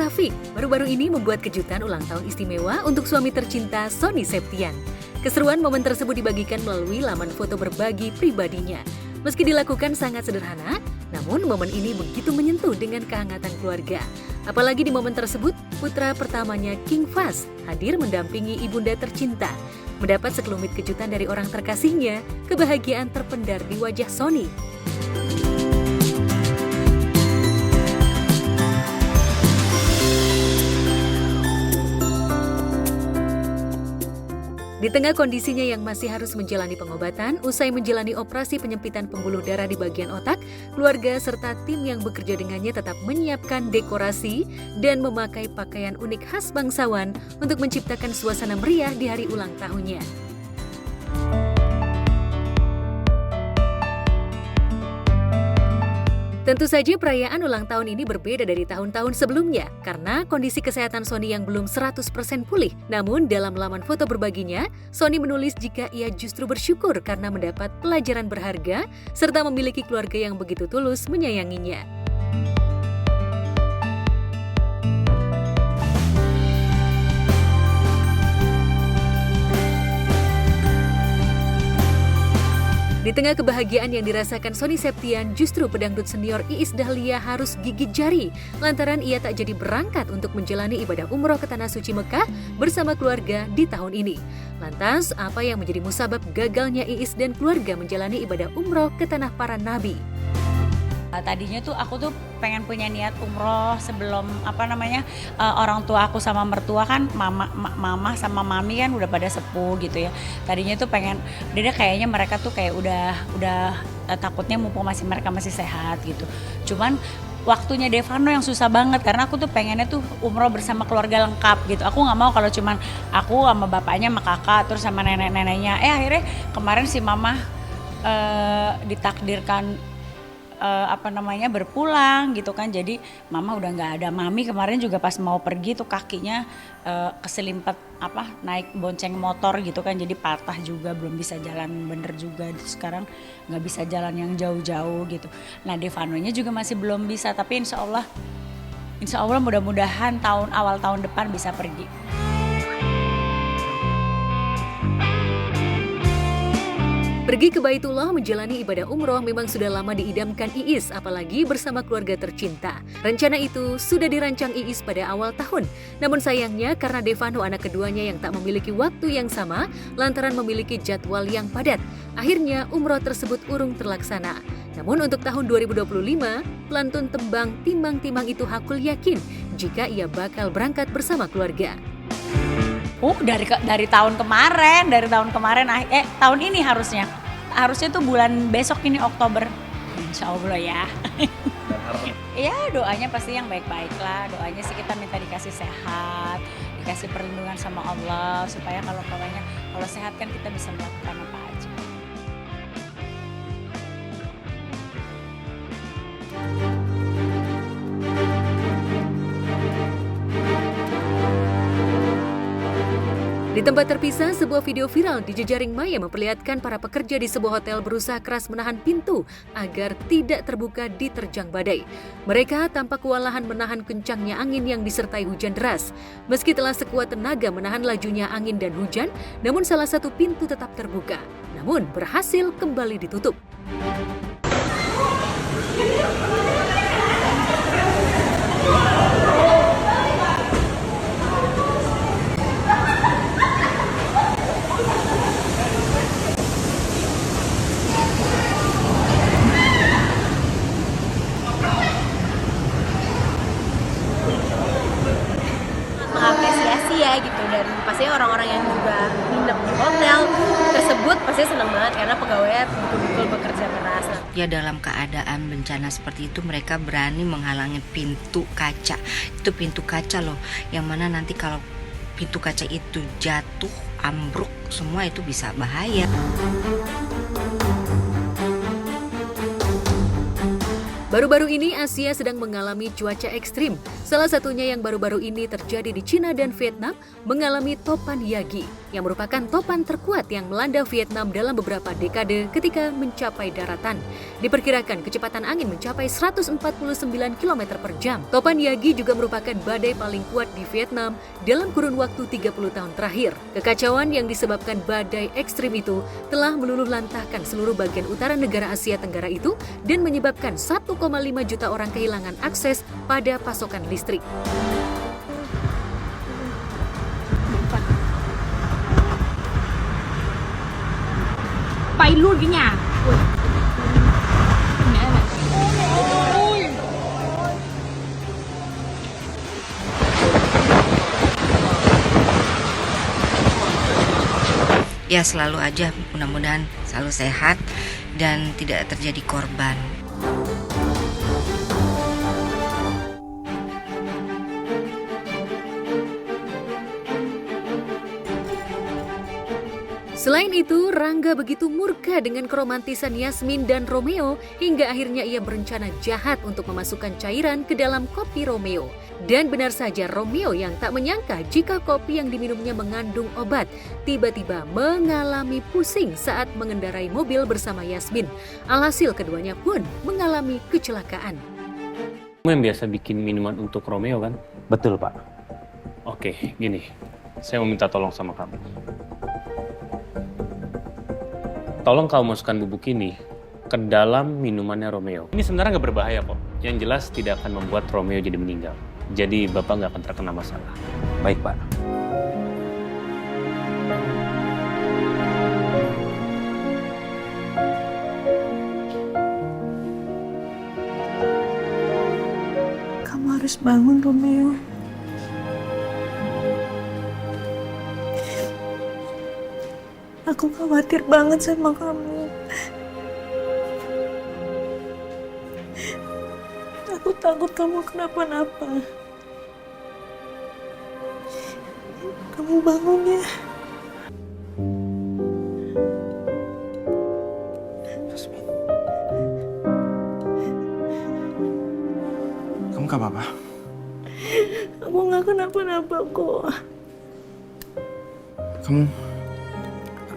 Rafiq baru-baru ini membuat kejutan ulang tahun istimewa untuk suami tercinta Sony Septian. Keseruan momen tersebut dibagikan melalui laman foto berbagi pribadinya. Meski dilakukan sangat sederhana, namun momen ini begitu menyentuh dengan kehangatan keluarga. Apalagi di momen tersebut, putra pertamanya King Fahz hadir mendampingi ibunda tercinta. Mendapat sekelumit kejutan dari orang terkasihnya, kebahagiaan terpendar di wajah Sony. Di tengah kondisinya yang masih harus menjalani pengobatan, usai menjalani operasi penyempitan pembuluh darah di bagian otak, keluarga serta tim yang bekerja dengannya tetap menyiapkan dekorasi dan memakai pakaian unik khas bangsawan untuk menciptakan suasana meriah di hari ulang tahunnya. Tentu saja perayaan ulang tahun ini berbeda dari tahun-tahun sebelumnya karena kondisi kesehatan Sony yang belum 100% pulih. Namun dalam laman foto berbaginya, Sony menulis jika ia justru bersyukur karena mendapat pelajaran berharga serta memiliki keluarga yang begitu tulus menyayanginya. Di tengah kebahagiaan yang dirasakan Sony Septian, justru pedangdut senior Iis Dahlia harus gigit jari lantaran ia tak jadi berangkat untuk menjalani ibadah umroh ke Tanah Suci Mekah bersama keluarga di tahun ini. Lantas, apa yang menjadi musabab gagalnya Iis dan keluarga menjalani ibadah umroh ke Tanah Para Nabi? Tadinya tuh aku tuh pengen punya niat umroh sebelum orang tua aku sama mertua kan mama sama mami kan udah pada sepuh gitu ya. Tadinya tuh pengen dia kayaknya mereka tuh kayak udah takutnya mumpung mereka masih sehat gitu. Cuman waktunya Devano yang susah banget karena aku tuh pengennya tuh umroh bersama keluarga lengkap gitu. Aku nggak mau kalau cuman aku sama bapaknya sama kakak terus sama nenek-neneknya. Akhirnya kemarin si mama ditakdirkan berpulang gitu kan, jadi mama udah nggak ada. Mami kemarin juga pas mau pergi tuh kakinya keselimpet naik bonceng motor gitu kan, jadi patah juga, belum bisa jalan bener juga. Sekarang nggak bisa jalan yang jauh-jauh gitu. Nah Devanonya juga masih belum bisa, tapi insya Allah mudah-mudahan awal tahun depan bisa pergi. Pergi ke Baitullah menjalani ibadah umroh memang sudah lama diidamkan Iis, apalagi bersama keluarga tercinta. Rencana itu sudah dirancang Iis pada awal tahun. Namun sayangnya karena Devano anak keduanya yang tak memiliki waktu yang sama, lantaran memiliki jadwal yang padat. Akhirnya umroh tersebut urung terlaksana. Namun untuk tahun 2025, pelantun tembang Timbang-Timbang itu hakul yakin jika ia bakal berangkat bersama keluarga. Dari tahun kemarin, tahun ini harusnya tuh bulan besok ini Oktober, insya Allah ya. Ya doanya pasti yang baik-baik lah, doanya sih kita minta dikasih sehat, dikasih perlindungan sama Allah supaya kalau sehat kan kita bisa melakukan apa aja. Di tempat terpisah, sebuah video viral di jejaring maya memperlihatkan para pekerja di sebuah hotel berusaha keras menahan pintu agar tidak terbuka diterjang badai. Mereka tampak kewalahan menahan kencangnya angin yang disertai hujan deras. Meski telah sekuat tenaga menahan lajunya angin dan hujan, namun salah satu pintu tetap terbuka. Namun berhasil kembali ditutup. Mengapresiasi ya gitu, dan pastinya orang-orang yang juga nginep di hotel tersebut pasti senang banget karena pegawainya betul-betul bekerja keras. Ya dalam keadaan bencana seperti itu mereka berani menghalangi pintu kaca. Itu pintu kaca loh, yang mana nanti kalau pintu kaca itu jatuh, ambruk, semua itu bisa bahaya. Baru-baru ini Asia sedang mengalami cuaca ekstrim. Salah satunya yang baru-baru ini terjadi di Cina dan Vietnam mengalami topan Yagi. yang merupakan topan terkuat yang melanda Vietnam dalam beberapa dekade ketika mencapai daratan. Diperkirakan kecepatan angin mencapai 149 km per jam. Topan Yagi juga merupakan badai paling kuat di Vietnam dalam kurun waktu 30 tahun terakhir. Kekacauan yang disebabkan badai ekstrim itu telah meluluh lantahkan seluruh bagian utara negara Asia Tenggara itu dan menyebabkan 1,5 juta orang kehilangan akses pada pasokan listrik. Bay luôn cái nhà. Ui. Mẹ này. Ui. Ya selalu aja, mudah-mudahan selalu sehat dan tidak terjadi korban. Selain itu, Rangga begitu murka dengan keromantisan Yasmin dan Romeo hingga akhirnya ia berencana jahat untuk memasukkan cairan ke dalam kopi Romeo. Dan benar saja Romeo yang tak menyangka jika kopi yang diminumnya mengandung obat tiba-tiba mengalami pusing saat mengendarai mobil bersama Yasmin. Alhasil keduanya pun mengalami kecelakaan. Kamu yang biasa bikin minuman untuk Romeo kan? Betul, Pak. Oke, gini. Saya mau minta tolong sama kamu. Tolong kamu masukkan bubuk ini ke dalam minumannya Romeo. Ini sebenarnya nggak berbahaya kok. Yang jelas tidak akan membuat Romeo jadi meninggal. Jadi Bapak nggak akan terkena masalah. Baik, Pak. Kamu harus bangun, Romeo. Aku khawatir banget sama kamu. Aku takut kamu kenapa-napa. Kamu bangun ya. Yasmin. Kamu gak apa-apa? Aku gak kenapa-napa kok.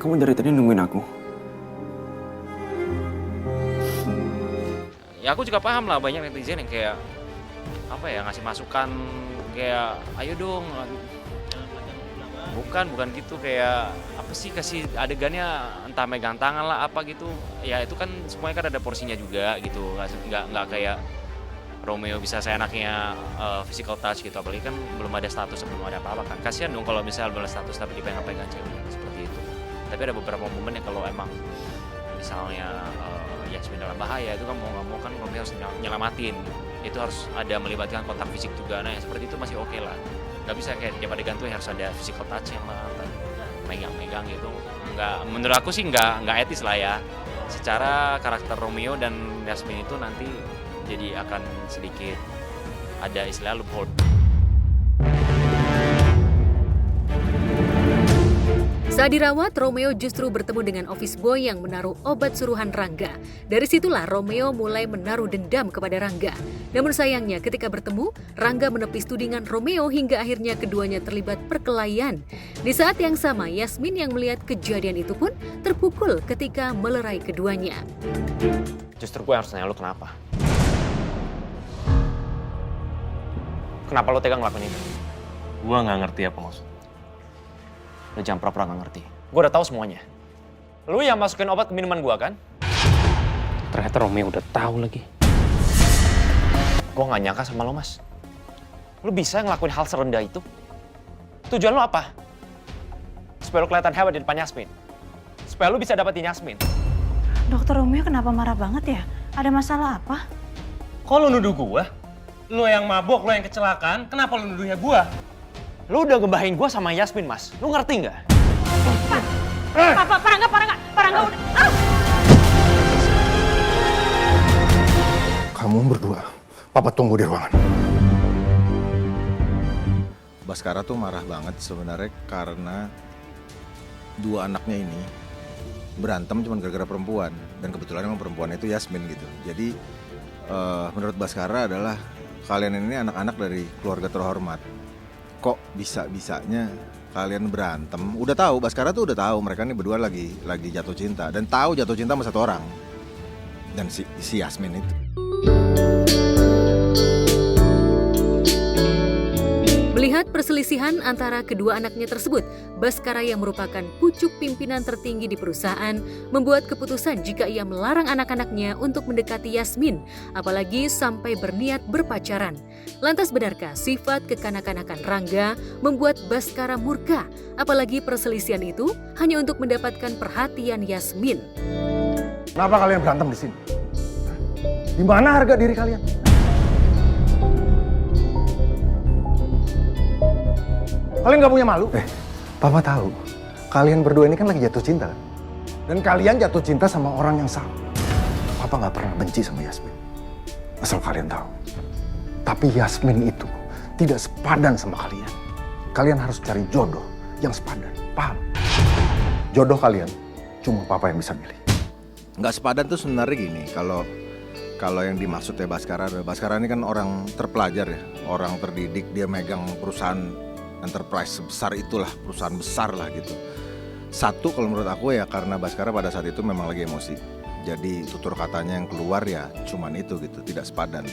Kamu dari tadi nungguin aku? Ya aku juga paham lah, banyak netizen yang kayak apa ya, ngasih masukan kayak ayo dong, bukan gitu, kayak apa sih, kasih adegannya entah megang tangan lah apa gitu. Ya itu kan semuanya kan ada porsinya juga gitu, nggak kayak Romeo bisa seenaknya physical touch gitu, apalagi kan belum ada status, belum ada apa-apa kan. Kasihan dong kalau misalnya belum status tapi dipegang-pegang cewek seperti itu. Tapi ada beberapa momen yang kalau emang misalnya Yasmin dalam bahaya, itu kan mau nggak mau kan Romeo harus nyelamatin. Itu harus ada melibatkan kontak fisik juga. Nah yang seperti itu masih oke lah. Nggak bisa kayak tiap adegan tuh harus ada physical touch yang megang-megang gitu. Nggak, menurut aku sih nggak etis lah ya. Secara karakter Romeo dan Yasmin itu nanti jadi akan sedikit ada istilah loophole. Saat dirawat, Romeo justru bertemu dengan office boy yang menaruh obat suruhan Rangga. Dari situlah Romeo mulai menaruh dendam kepada Rangga. Namun sayangnya ketika bertemu, Rangga menepis tudingan Romeo hingga akhirnya keduanya terlibat perkelahian. Di saat yang sama, Yasmin yang melihat kejadian itu pun terpukul ketika melerai keduanya. Justru gue harus nanya lu kenapa? Kenapa lo tega ngelakuin itu? Gua nggak ngerti apa maksud. Lo jangan pura-pura gak ngerti. Gue udah tahu semuanya. Lo yang masukin obat ke minuman gue kan? Ternyata Romeo udah tahu lagi. Gue gak nyangka sama lo, Mas. Lo bisa ngelakuin hal serendah itu? Tujuan lo apa? Supaya lo kelihatan hebat di depan Yasmin. Supaya lo bisa dapetin Yasmin. Dokter Romeo kenapa marah banget ya? Ada masalah apa? Kok lo nuduh gua? Lo yang mabok, lo yang kecelakaan, kenapa lo nuduhnya gua? Lo udah ngebahain gue sama Yasmin, Mas. Lo ngerti nggak? Pak, Parangga udah. Kamu berdua, Papa tunggu di ruangan. Baskara tuh marah banget sebenarnya karena dua anaknya ini berantem cuma gara-gara perempuan. Dan kebetulan emang perempuan itu Yasmin gitu. Jadi menurut Baskara adalah kalian ini anak-anak dari keluarga terhormat. Kok bisa-bisanya kalian berantem, udah tahu Baskara tuh udah tahu mereka nih berdua lagi jatuh cinta dan tahu jatuh cinta sama satu orang. Dan si Yasmin itu. Melihat perselisihan antara kedua anaknya tersebut, Baskara yang merupakan pucuk pimpinan tertinggi di perusahaan membuat keputusan jika ia melarang anak-anaknya untuk mendekati Yasmin, apalagi sampai berniat berpacaran. Lantas benarkah sifat kekanak-kanakan Rangga membuat Baskara murka, apalagi perselisihan itu hanya untuk mendapatkan perhatian Yasmin? Kenapa kalian berantem di sini? Di mana harga diri kalian? Kalian nggak punya malu? Papa tahu. Kalian berdua ini kan lagi jatuh cinta, kan? Dan kalian jatuh cinta sama orang yang salah. Papa nggak pernah benci sama Yasmin. Asal kalian tahu. Tapi Yasmin itu tidak sepadan sama kalian. Kalian harus cari jodoh yang sepadan. Paham? Jodoh kalian cuma Papa yang bisa milih. Nggak sepadan tuh sebenarnya gini, kalau yang dimaksud ya Baskara ini kan orang terpelajar ya, orang terdidik, dia megang perusahaan enterprise sebesar itulah, perusahaan besar lah gitu. Satu kalau menurut aku ya karena Baskara pada saat itu memang lagi emosi. Jadi tutur katanya yang keluar ya cuman itu gitu, tidak sepadan.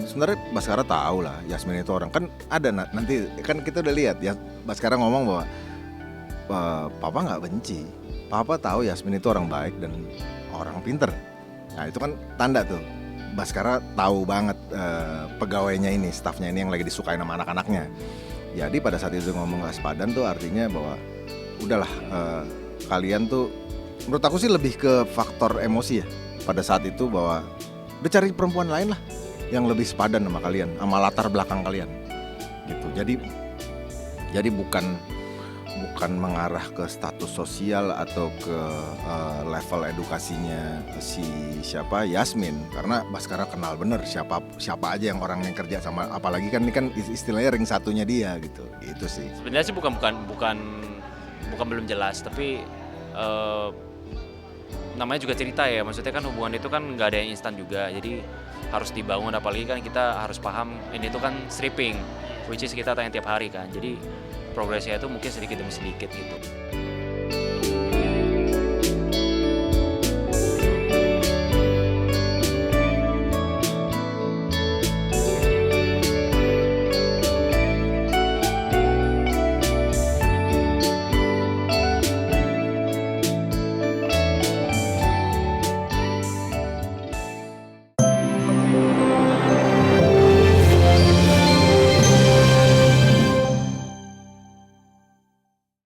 Sebenarnya Baskara tahu lah Yasmin itu orang, kan ada nanti kan kita udah lihat ya Baskara ngomong bahwa Papa nggak benci. Papa tahu Yasmin itu orang baik dan orang pinter. Nah itu kan tanda tuh Baskara tahu banget pegawainya ini, stafnya ini yang lagi disukai sama anak-anaknya. Jadi pada saat itu ngomong gak sepadan tuh artinya bahwa udahlah kalian tuh menurut aku sih lebih ke faktor emosi ya. Pada saat itu bahwa udah cari perempuan lain lah yang lebih sepadan sama kalian, sama latar belakang kalian gitu. Jadi bukan mengarah ke status sosial atau ke level edukasinya si Yasmin, karena Baskara kenal bener siapa aja yang orang yang kerja sama, apalagi kan ini kan istilahnya ring satunya dia gitu. Itu sih sebenarnya sih bukan belum jelas, tapi namanya juga cerita ya, maksudnya kan hubungan itu kan nggak ada yang instan juga, jadi harus dibangun, apalagi kan kita harus paham ini tuh kan stripping, which is kita tayang tiap hari kan, jadi progresnya itu mungkin sedikit demi sedikit gitu.